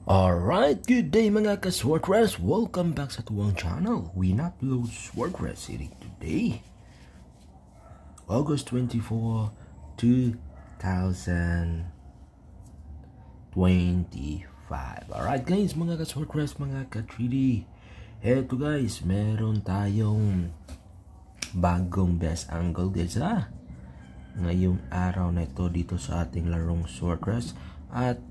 Alright, good day mga ka-Swordrest. Welcome back sa tuwang channel. We upload Swordrest series today, August 24, 2025. Alright guys, mga ka-Swordrest, mga ka-3D. Eto guys, meron tayong bagong best angle guys ngayong araw na ito dito sa ating larong Swordrest. At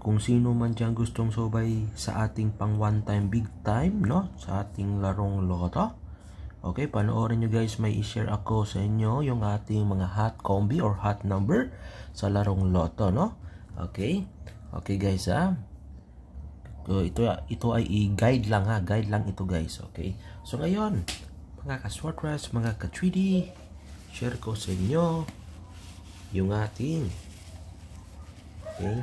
kung sino man dyan gustong subay sa ating pang one time big time, no, sa ating larong loto, okay, panoorin nyo guys. May i-share ako sa inyo yung ating mga hot combi or hot number sa larong loto, no. Okay guys So, ito ay i-guide lang guide lang ito guys. Okay, so ngayon mga ka-Swordrest, mga ka-3D, share ko sa inyo yung ating, okay.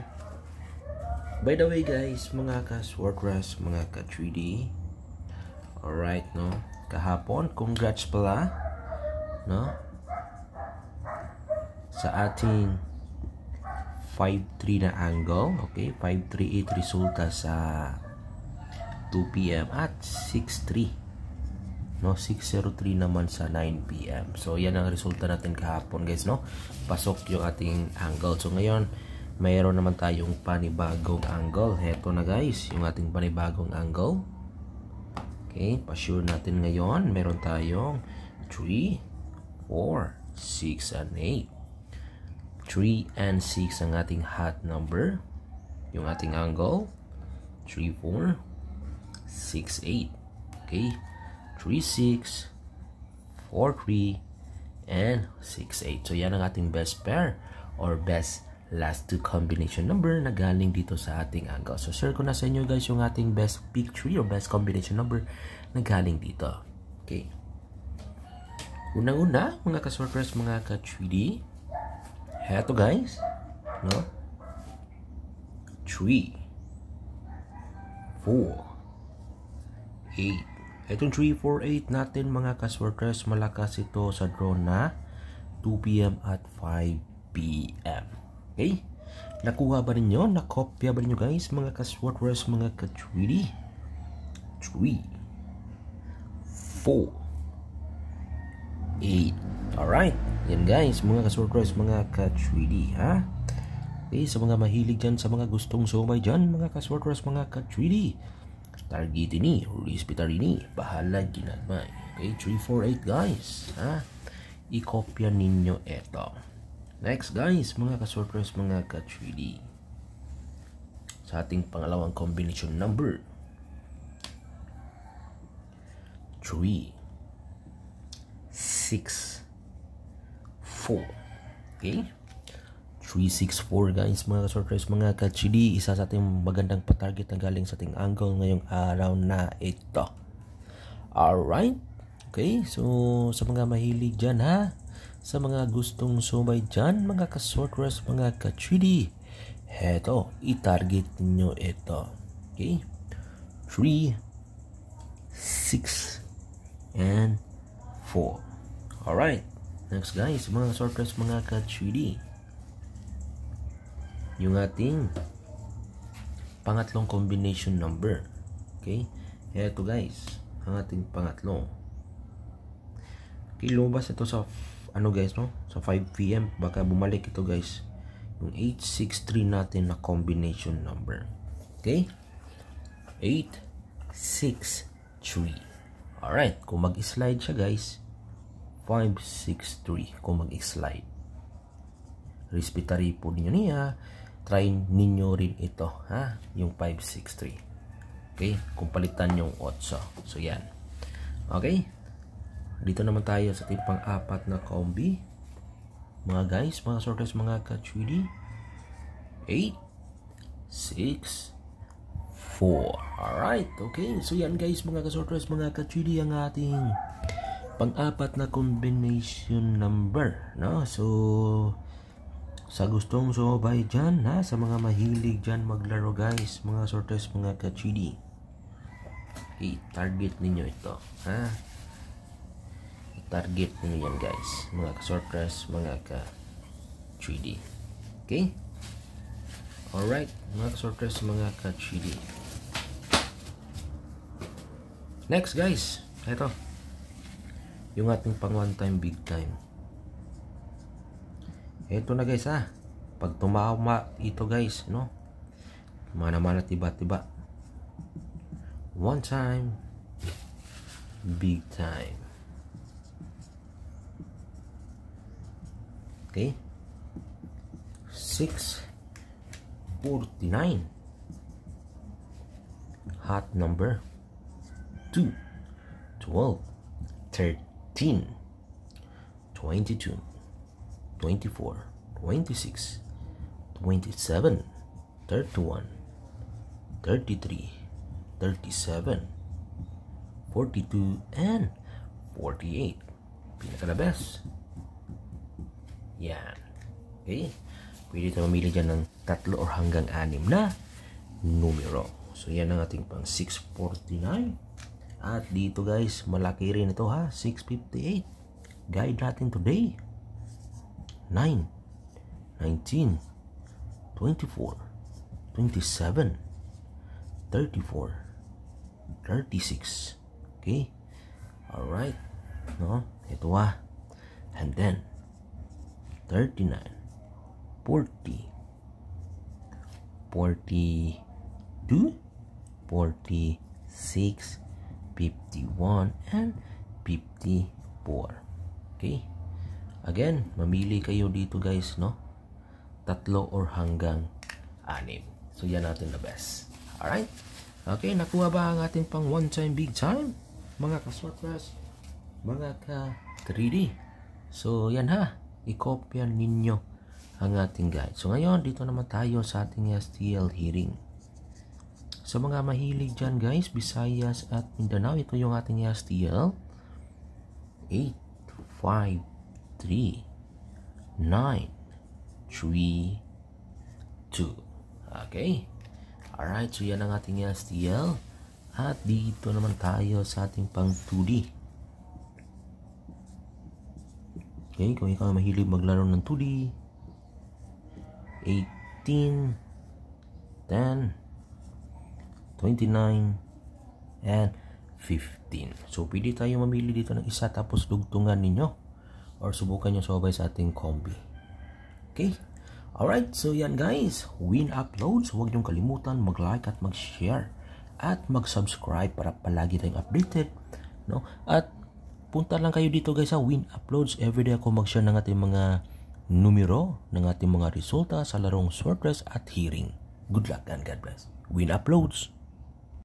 By the way guys, mga ka-Swordrest, mga ka-3D, alright, no, kahapon, congrats pala, no, sa ating 5-3 na angle. Okay, 538 resulta sa 2 PM at 6-3, no, 603 naman sa 9 PM. So yan ang resulta natin kahapon guys, no. Pasok yung ating angle. So ngayon mayroon naman tayong panibagong angle. Heto na guys, yung ating panibagong angle. Okay, pa-sure natin ngayon. Meron tayong 3, 4, 6, and 8. 3 and 6 ang ating hot number. Yung ating angle 3, 4, 6, 8. Okay, 3, 6, 4, 3, and 6, 8. So yan ang ating best pair or best last two combination number na galing dito sa ating angle. So share ko na sa inyo guys yung ating best pick 3 or best combination number na galing dito. Okay, unang-una mga ka-Swordrest, mga ka-3D, heto guys, no, 3, 4, 8. Itong 3, 4, 8 natin mga ka-Swordrest, malakas ito sa draw na 2 PM at 5 PM. Okay, nakuha ba ninyo? Nakopya ba ninyo guys, mga ka-Swordrest, mga ka-3D? 3, 4, 8. Alright, yan guys, mga ka-Swordrest, mga ka-3D, ha? Okay, sa mga mahilig dyan, sa mga gustong sumay dyan, mga ka-Swordrest, mga ka-3D, target ini, respectar ini, bahala ginamay. Okay, 3, 4, 8 guys, ha? I-kopya ninyo ito. Next guys, mga ka-Swordrest, mga ka-3D, sa ating pangalawang combination number 3, 6, 4. Okay, 3, 6, 4 guys, mga ka-Swordrest, mga ka-3D, isa sa ating magandang patarget na galing sa ating angle ngayong araw na ito. Alright, okay, so sa mga mahilig dyan, ha, sa mga gustong sumay dyan, mga ka-Swordrest, mga ka-3D, heto, i-target nyo ito. Okay, 3, 6, and 4. Alright, next guys, mga Swordrest, mga ka-3D, yung ating pangatlong combination number. Okay, heto guys, ang ating pangatlong. Okay, lumabas ito sa ano guys, no, sa 5 PM, baka bumalik ito guys, yung 863 natin na combination number. Okay, 863. Alright, kung mag-slide siya guys, 563 kung mag-slide. Respetary po ninyo niya, try ninyo rin ito, ha, yung 563. Okay, kung palitan yung 8. So yan. Okay, dito naman tayo sa ating pang-apat na combi, mga guys, mga Swordrest, mga ka-3D, 8, 6, 4. Alright, okay, so yan guys, mga ka-Swordrest, mga ka-3D, ang ating pang-apat na combination number, no. So sa gustong sumabay dyan, ha, sa mga mahilig dyan maglaro guys, mga Swordrest, mga ka-3D, i-target ninyo ito, ha. Target niyo yan guys, mga ka-Swordrest, mga ka-3D. Okay, Alright, mga ka-sortress, mga ka-3D. Next guys, ito. Yung ating pang one time, big time. Ito na guys ha. Pag tumama ito guys, no? Mana-mana tiba-tiba. One time, big time. Okay? 649. Hot number 2, 12, 13, 22, 24, 26, 27, 31, 33, 37, 42, and 48. Pinaka the best. Yan. Okay? Pwede tayo mamili dyan ng 3 or hanggang 6 na numero. So, yan ang ating pang 649. At dito guys, malaki rin ito ha. 658. Guide natin today. 9, 19, 24, 27, 34, 36. Okay? Alright. No? Ito ha. And then, 39, 40, 42, 46, 51, and 54. Okay? Again, mamili kayo dito guys, no? 3 or hanggang 6. So, yan natin the best. Alright? Okay, nakuha ba ang ating pang one time, big time? Mga ka-sortress, mga ka-3D. So, yan ha. I-copyan ninyo ang ating guide. So, ngayon, dito naman tayo sa ating STL hearing. Sa mga mahilig dyan guys, Visayas at Mindanao, ito yung ating STL. 8, 5, 3, 9, 3, 2. Okay? Alright, so yan ang ating STL. At dito naman tayo sa ating pang 2D. Okay, kung ikaw mahilig maglaro ng 2D. 18, 10, 29, and 15. So, pwede tayo mamili dito ng isa tapos dugtungan ninyo or subukan nyo sabay sa ating combi. Okay? Alright, so yan guys. Win Uploads. Huwag nyong kalimutan mag-like at mag-share at mag-subscribe para palagi tayong updated. No? At punta lang kayo dito guys sa Win Uploads. Everyday ako mag-share ng ating mga numero, ng ating mga resulta sa larong sortress at hearing. Good luck and God bless. Win Uploads.